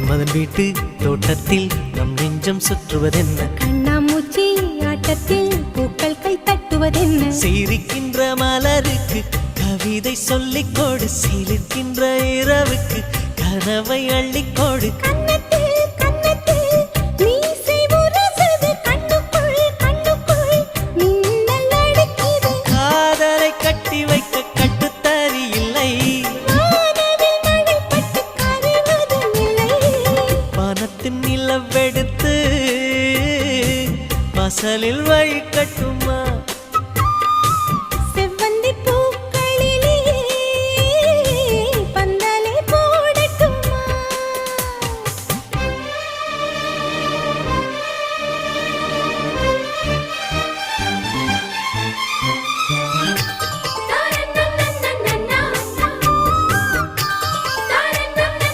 மன்மதன் வீட்டு தோட்டத்தில் நம் நெஞ்சம் சுற்றுவதென்ன? கண்ணாமூச்சி ஆட்டத்தில் பூக்கள் கை தட்டுவதென்ன? சிரிக்கின்ற மலருக்கு கவிதை சொல்லிக்கோடு, சிலிர்க்கின்ற இரவுக்கு கனவை அள்ளிக்கோடு. காதலை கட்டி வைக்க கட்டுத்தறி இல்லை, வானத்தின் நிலவெடுத்து வாசலில் வழி கட்டும்